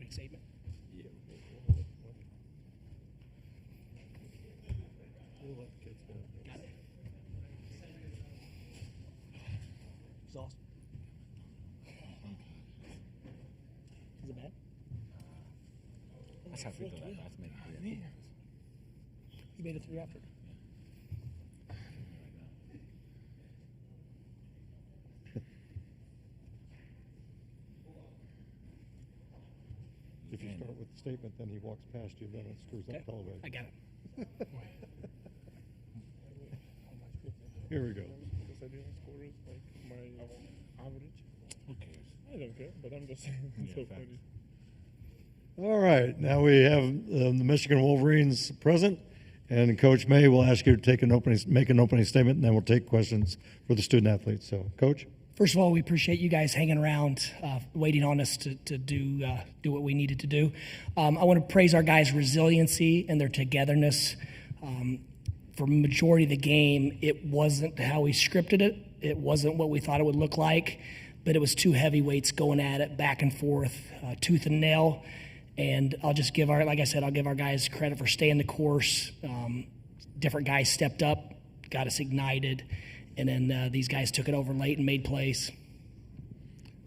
opening statement. Got it. Exhausted. Is it bad? That's how I feel like last minute. You made it through after. If you start with the statement, then he walks past you, then it screws up television. I got it. Here we go. Because I didn't score it like my average. Who cares? I don't care, but I'm just saying it's so funny. All right, now we have the Michigan Wolverines present, and Coach May will ask you to make an opening statement, and then we'll take questions for the student athletes. So, Coach? First of all, we appreciate you guys hanging around, waiting on us to do what we needed to do. I want to praise our guys' resiliency and their togetherness. For the majority of the game, it wasn't how we scripted it. It wasn't what we thought it would look like, but it was two heavyweights going at it back and forth, tooth and nail. And I'll just give our guys credit for staying the course. Different guys stepped up, got us ignited. And then these guys took it over late and made plays.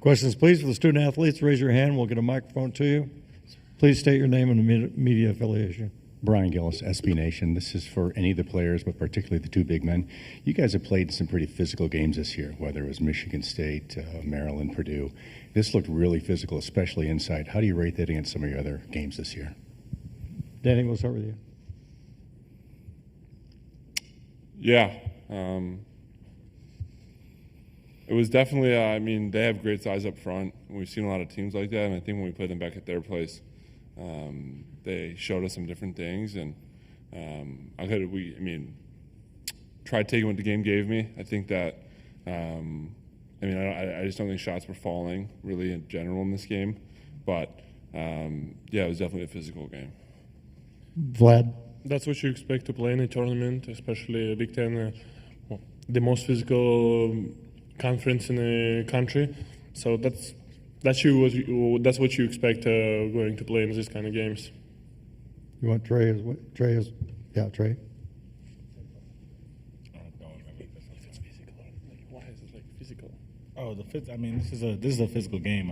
Questions, please, for the student athletes. Raise your hand. We'll get a microphone to you. Please state your name and the media affiliation. Brian Gillis, SB Nation. This is for any of the players, but particularly the two big men. You guys have played some pretty physical games this year, whether it was Michigan State, Maryland, Purdue. This looked really physical, especially inside. How do you rate that against some of your other games this year? Danny, we'll start with you. Yeah. It was definitely, they have great size up front. We've seen a lot of teams like that, and I think when we played them back at their place, they showed us some different things, and tried taking what the game gave me. I think that, I just don't think shots were falling really in general in this game, but it was definitely a physical game. Vlad? That's what you expect to play in a tournament, especially a Big Ten, the most physical conference in the country. So that's what you expect going to play in these kind of games. You want Trey? Trey? Why is it like physical? Oh, this is a physical game.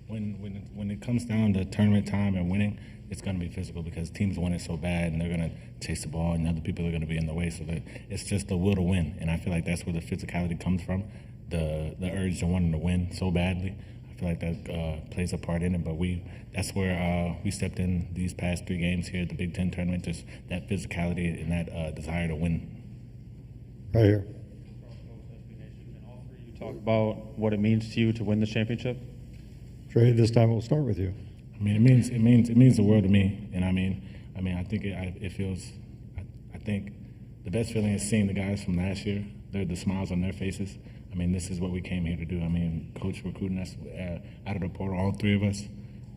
When it comes down to tournament time and winning, it's going to be physical because teams want it so bad and they're going to chase the ball and other people are going to be in the way. So that it's just the will to win, and I feel like that's where the physicality comes from, the urge to wanting to win so badly. I feel like that plays a part in it, but that's where we stepped in these past 3 games here at the Big Ten tournament, just that physicality and that desire to win. Right here. Talk about what it means to you to win the championship. Trey, this time we'll start with you. It means the world to me, and I think it feels. I think the best feeling is seeing the guys from last year. The smiles on their faces. This is what we came here to do. Coach recruiting us out of the portal, all 3 of us,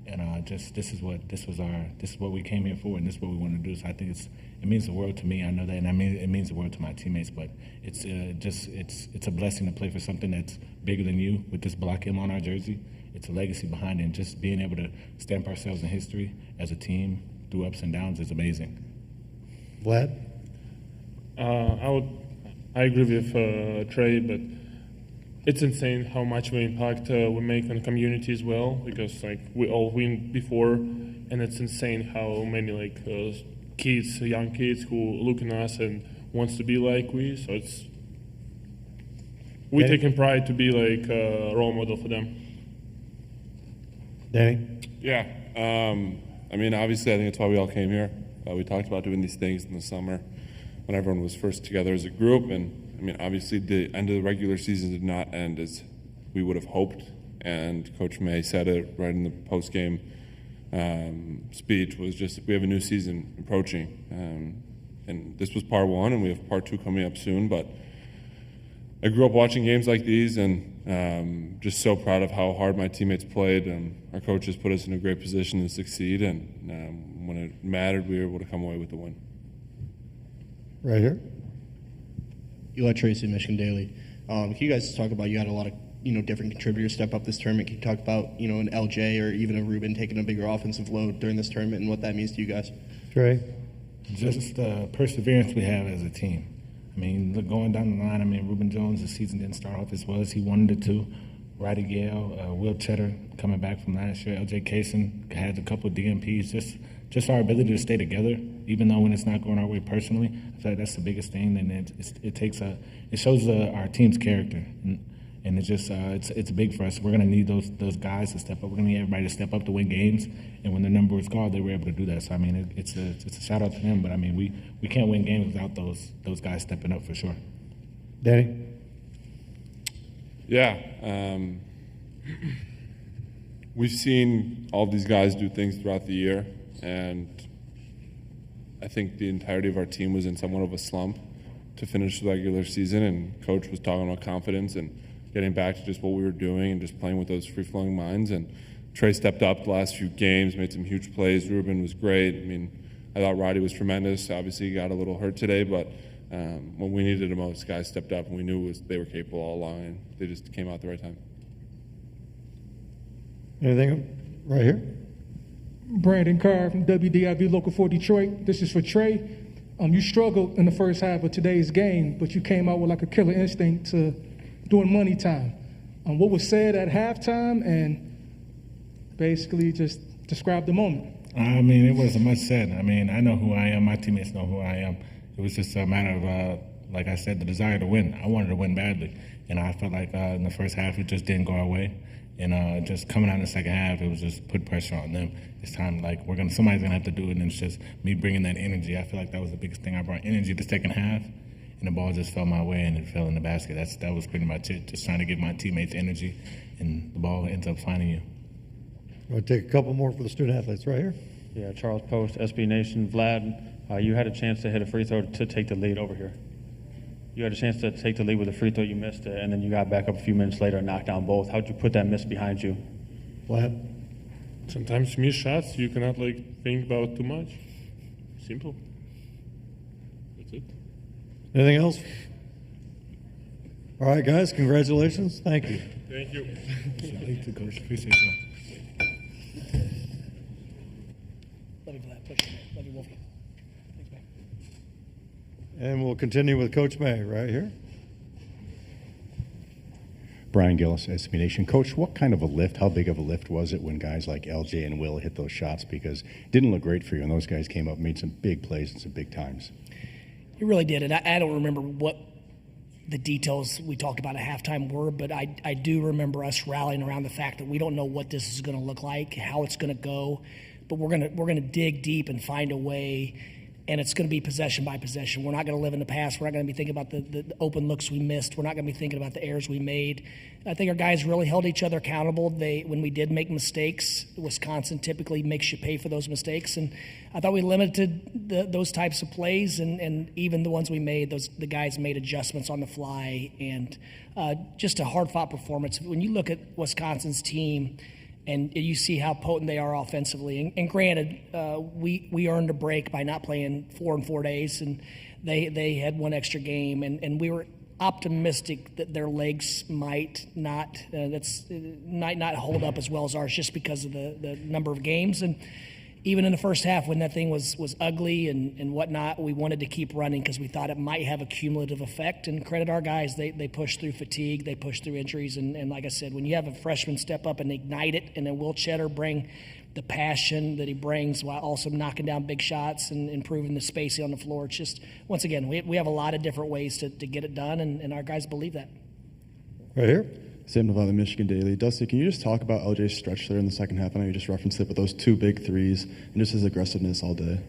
and this is what we came here for, and this is what we want to do. So I think it means the world to me. I know that, and it means the world to my teammates. But it's a blessing to play for something that's bigger than you with this Block M on our jersey. It's a legacy behind it, and just being able to stamp ourselves in history as a team through ups and downs is amazing. Vlad? I agree with Trey, but it's insane how much we impact we make on the community as well, because we all win before, and it's insane how many young kids who look at us and wants to be like we. So we're taking pride to be a role model for them. Danny? Yeah. Obviously, I think that's why we all came here. We talked about doing these things in the summer when everyone was first together as a group. And, obviously, the end of the regular season did not end as we would have hoped. And Coach May said it right in the postgame speech, was just we have a new season approaching. And this was part 1, and we have part 2 coming up soon. But I grew up watching games like these, and just so proud of how hard my teammates played. Our coaches put us in a great position to succeed, and when it mattered, we were able to come away with the win. Right here. Eli Tracy, Michigan Daily. Can you guys talk about, you had a lot of different contributors step up this tournament? Can you talk about, an LJ or even a Ruben taking a bigger offensive load during this tournament and what that means to you guys? Trey? Just the perseverance we have as a team. I mean, look, going down the line, Ruben Jones, the season didn't start off as well as he wanted it to. Roddy Gale, Will Cheddar coming back from last year, LJ Kaysen had a couple of DMPs. Just our ability to stay together, even though when it's not going our way personally. I feel like that's the biggest thing, and it shows our team's character, and it's just it's big for us. We're gonna need those guys to step up. We're gonna need everybody to step up to win games, and when the number was called, they were able to do that. So it's a shout out to them. But we can't win games without those guys stepping up for sure. Danny? Yeah. We've seen all these guys do things throughout the year, and I think the entirety of our team was in somewhat of a slump to finish the regular season, and Coach was talking about confidence and getting back to just what we were doing and just playing with those free-flowing minds. And Trey stepped up the last few games, made some huge plays. Ruben was great. I thought Roddy was tremendous. Obviously, he got a little hurt today, but when we needed it most, guys stepped up, and we knew they were capable all along, and they just came out at the right time. Anything right here? Brandon Carr from WDIV Local 4 Detroit. This is for Trey. You struggled in the first half of today's game, but you came out with like a killer instinct to during money time. What was said at halftime, and basically just describe the moment? It wasn't much said. I know who I am. My teammates know who I am. It was just a matter of, like I said, the desire to win. I wanted to win badly, and I felt like in the first half it just didn't go our way. And just coming out in the second half, it was just put pressure on them. It's time, somebody's gonna have to do it, and it's just me bringing that energy. I feel like that was the biggest thing. I brought energy the second half, and the ball just fell my way, and it fell in the basket. That was pretty much it. Just trying to give my teammates energy, and the ball ends up finding you. I'll take a couple more for the student athletes right here. Yeah, Charles Post, SB Nation. Vlad, you had a chance to hit a free throw to take the lead over here. You had a chance to take the lead with a free throw, you missed it, and then you got back up a few minutes later and knocked down both. How'd you put that miss behind you? Vlad? Sometimes miss shots you cannot think about too much. Simple. That's it. Anything else? All right, guys, congratulations. Thank you. Thank you. Thank you, Coach. Appreciate you. Love you for that push. Love you, Wolfie. Thanks, man. And we'll continue with Coach May right here. Brian Gillis, SB Nation. Coach, what kind of a lift, how big of a lift was it when guys like LJ and Will hit those shots? Because it didn't look great for you, and those guys came up and made some big plays and some big times. It really did, and I don't remember what the details we talked about at halftime were, but I do remember us rallying around the fact that we don't know what this is going to look like, how it's going to go, but we're going to dig deep and find a way. And it's going to be possession by possession. We're not going to live in the past. We're not going to be thinking about the open looks we missed. We're not going to be thinking about the errors we made. I think our guys really held each other accountable. When we did make mistakes, Wisconsin typically makes you pay for those mistakes. And I thought we limited those types of plays, and even the ones we made, the guys made adjustments on the fly. And just a hard-fought performance. When you look at Wisconsin's team, and you see how potent they are offensively. And granted, we earned a break by not playing 4 in 4 days, and they had one extra game, and we were optimistic that their legs might not hold up as well as ours just because of the number of games. And even in the first half, when that thing was ugly and whatnot, we wanted to keep running because we thought it might have a cumulative effect. And credit our guys, they pushed through fatigue, they pushed through injuries. And like I said, when you have a freshman step up and ignite it, and then Will Cheddar bring the passion that he brings while also knocking down big shots and improving the spacing on the floor, it's just, once again, we have a lot of different ways to get it done, and our guys believe that. Right here. Sam Nevada, the Michigan Daily. Dusty, can you just talk about LJ's stretch there in the second half? I know you just referenced it, but those 2 big threes and just his aggressiveness all day.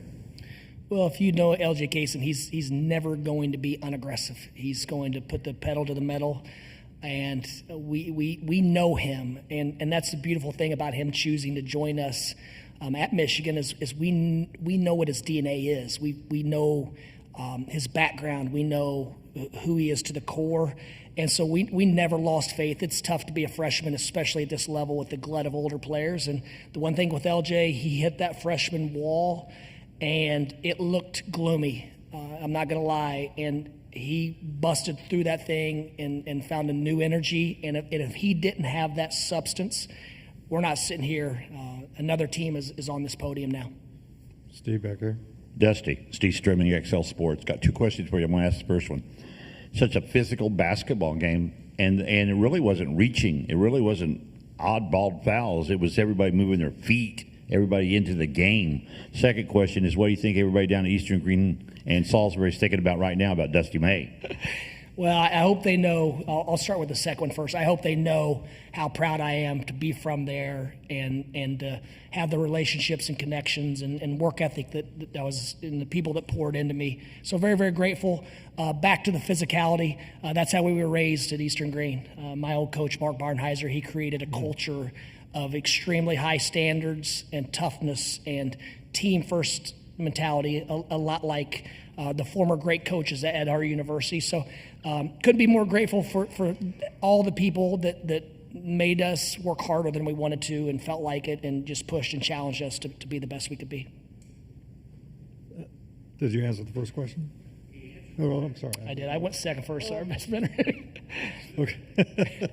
Well, if you know LJ Kaysen, he's never going to be unaggressive. He's going to put the pedal to the metal, and we know him, and that's the beautiful thing about him choosing to join us at Michigan is we know what his DNA is. We know his background. We know who he is to the core. And so we never lost faith. It's tough to be a freshman, especially at this level with the glut of older players. And the one thing with LJ, he hit that freshman wall, and it looked gloomy. I'm not going to lie. And he busted through that thing and found a new energy. And if he didn't have that substance, we're not sitting here. Another team is on this podium now. Steve back there. Dusty, Steve Strimming, XL Sports. Got two questions for you. I'm going to ask the first one. Such a physical basketball game, and it really wasn't reaching. It really wasn't oddball fouls. It was everybody moving their feet, everybody into the game. Second question is, what do you think everybody down at Eastern Green and Salisbury is thinking about right now about Dusty May? Well, I hope they know. I'll start with the second one first. I hope they know how proud I am to be from there and have the relationships and connections and work ethic that was in the people that poured into me. So very, very grateful. Back to the physicality. That's how we were raised at Eastern Green. My old coach, Mark Barnheiser, he created a culture of extremely high standards and toughness and team-first mentality, a lot like the former great coaches at our university. So couldn't be more grateful for all the people that made us work harder than we wanted to and felt like it and just pushed and challenged us to be the best we could be. Did you answer the first question? Oh, well, I'm sorry. I did. I went second first, sorry, Mr. Benner. Okay.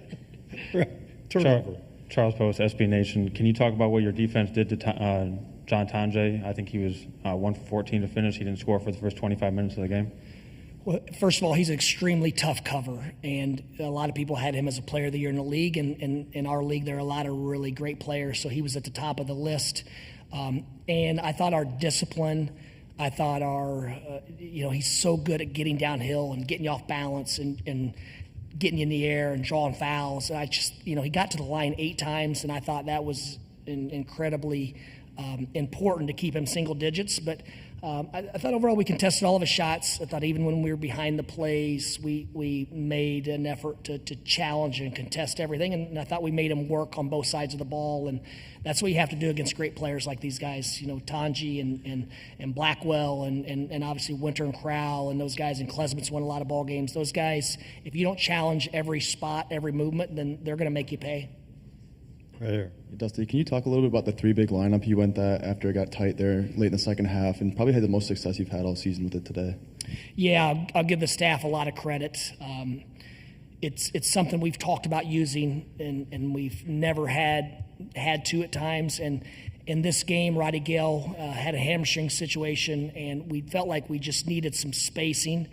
Turnover. Charles Post, SB Nation. Can you talk about what your defense did to John Tanjay? I think he was 1 for 14 to finish. He didn't score for the first 25 minutes of the game. Well, first of all, he's an extremely tough cover, and a lot of people had him as a player of the year in the league, and in our league there are a lot of really great players, so he was at the top of the list. And I thought our discipline, I thought he's so good at getting downhill and getting you off balance and getting you in the air and drawing fouls. And I just, he got to the line 8 times, and I thought that was incredibly important to keep him single digits. But I thought overall we contested all of his shots. I thought even when we were behind the plays, we made an effort to challenge and contest everything. And I thought we made him work on both sides of the ball. And that's what you have to do against great players like these guys, Tanji and Blackwell and obviously Winter and Crowell and those guys. And Klesmit's won a lot of ball games. Those guys, if you don't challenge every spot, every movement, then they're going to make you pay. Right here. Dusty, can you talk a little bit about the 3 big lineup you went that after it got tight there late in the second half and probably had the most success you've had all season with it today? Yeah, I'll give the staff a lot of credit. It's something we've talked about using and we've never had to at times. And in this game, Roddy Gale had a hamstring situation and we felt like we just needed some spacing.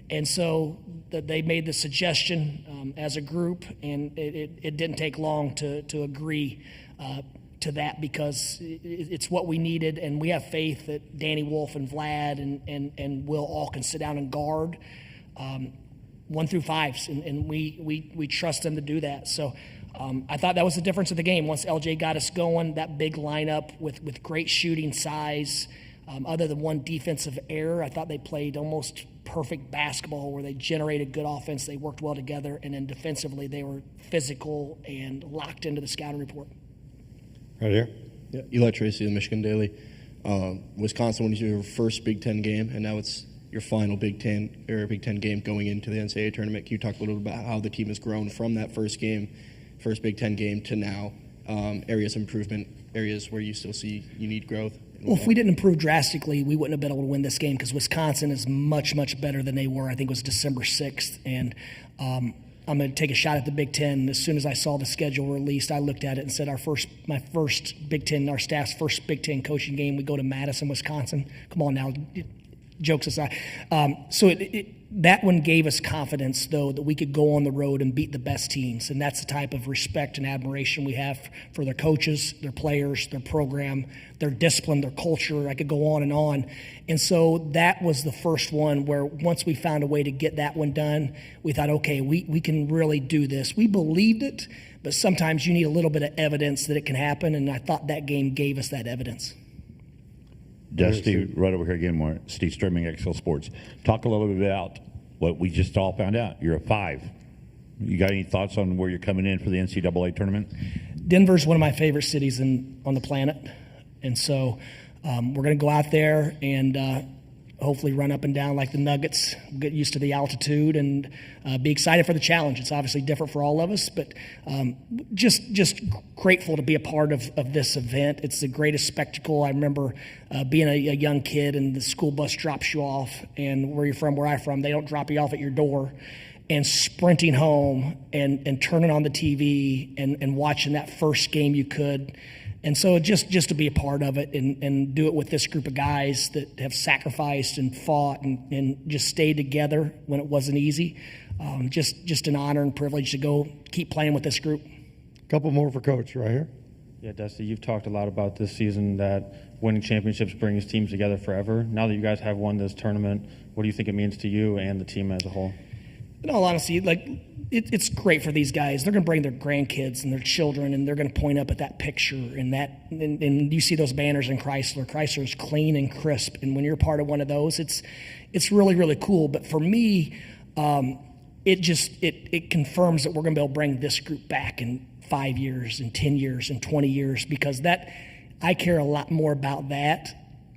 And so they made the suggestion as a group, and it didn't take long to agree to that because it's what we needed, and we have faith that Danny Wolf and Vlad and Will all can sit down and guard 1 through 5s, and we trust them to do that. So I thought that was the difference of the game. Once LJ got us going, that big lineup with great shooting size, other than one defensive error, I thought they played almost perfect basketball where they generated good offense, they worked well together, and then defensively they were physical and locked into the scouting report. Right here. Yeah, Eli Tracy, the Michigan Daily. Wisconsin won your first Big Ten game, and now it's your final Big Ten game going into the NCAA tournament. Can you talk a little bit about how the team has grown from that first Big Ten game to now? Areas of improvement, areas where you still see you need growth? Well, if we didn't improve drastically, we wouldn't have been able to win this game because Wisconsin is much, much better than they were. I think it was December 6th. And I'm going to take a shot at the Big Ten. As soon as I saw the schedule released, I looked at it and said our staff's first Big Ten coaching game, we go to Madison, Wisconsin. Come on now, jokes aside. So that one gave us confidence, though, that we could go on the road and beat the best teams. And that's the type of respect and admiration we have for their coaches, their players, their program, their discipline, their culture. I could go on and on. And so that was the first one where once we found a way to get that one done, we thought, okay, we can really do this. We believed it, but sometimes you need a little bit of evidence that it can happen, and I thought that game gave us that evidence. Dusty, right over here again, more. Steve Strimming, XL Sports. Talk a little bit about what we just all found out. You're a 5. You got any thoughts on where you're coming in for the NCAA tournament? Denver's one of my favorite cities on the planet. And so we're going to go out there and hopefully run up and down like the Nuggets, get used to the altitude, and be excited for the challenge. It's obviously different for all of us, but just grateful to be a part of this event. It's the greatest spectacle. I remember being a young kid, and the school bus drops you off, and where you're from, where I'm from, they don't drop you off at your door, and sprinting home and turning on the TV and watching that first game you could. And so just to be a part of it and do it with this group of guys that have sacrificed and fought and just stayed together when it wasn't easy, just an honor and privilege to go keep playing with this group. A couple more for Coach right here. Yeah, Dusty, you've talked a lot about this season that winning championships brings teams together forever. Now that you guys have won this tournament, what do you think it means to you and the team as a whole? In all honesty, it's great for these guys. They're going to bring their grandkids and their children, and they're going to point up at that picture and you see those banners in Chrysler. Chrysler is clean and crisp, and when you're part of one of those, it's really, really cool. But for me, it confirms that we're going to be able to bring this group back in 5 years, in 10 years, in 20 years, because I care a lot more about that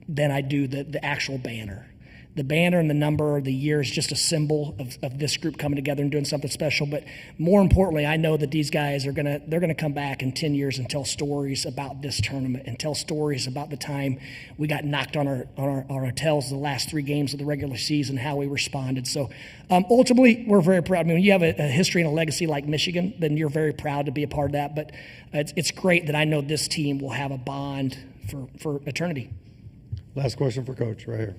than I do the actual banner. The banner and the number, the year is just a symbol of this group coming together and doing something special. But more importantly, I know that these guys they're gonna come back in 10 years and tell stories about this tournament and tell stories about the time we got knocked on our hotels the last 3 games of the regular season, how we responded. So ultimately, we're very proud. I mean, when you have a history and a legacy like Michigan, then you're very proud to be a part of that. But it's great that I know this team will have a bond for eternity. Last question for Coach right here.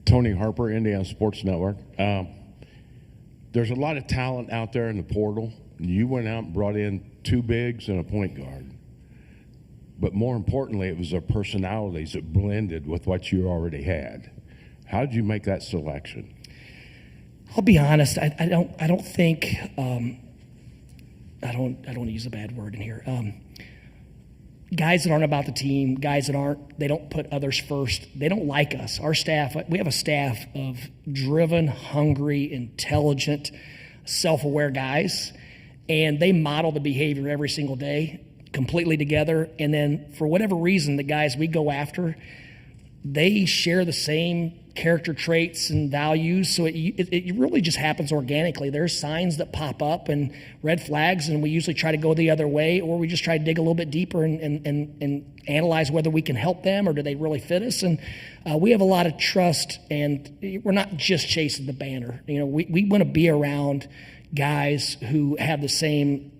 Tony Harper, Indiana Sports Network. There's a lot of talent out there in the portal. You went out and brought in 2 bigs and a point guard. But more importantly, it was their personalities that blended with what you already had. How did you make that selection? I'll be honest. I don't think. I don't use a bad word in here. Guys that aren't about the team, guys that they don't put others first. They don't like us. Our staff, we have a staff of driven, hungry, intelligent, self-aware guys, and they model the behavior every single day completely together. And then for whatever reason, the guys we go after, they share the same character traits and values, so it really just happens organically. There's signs that pop up and red flags, and we usually try to go the other way, or we just try to dig a little bit deeper and analyze whether we can help them or do they really fit us. And we have a lot of trust, and we're not just chasing the banner. You know, we want to be around guys who have the same,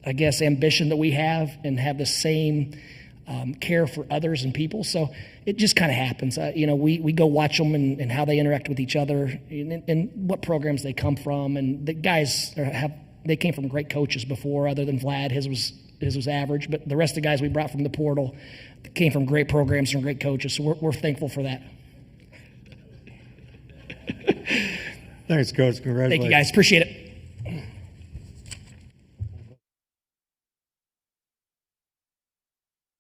I guess, ambition that we have and have the same care for others and people. So it just kind of happens. We go watch them and how they interact with each other and what programs they come from. And the guys they came from great coaches before, other than Vlad. His was average, but the rest of the guys we brought from the portal came from great programs and great coaches. So we're thankful for that. Thanks, Coach. Congratulations. Thank you, guys. Appreciate it.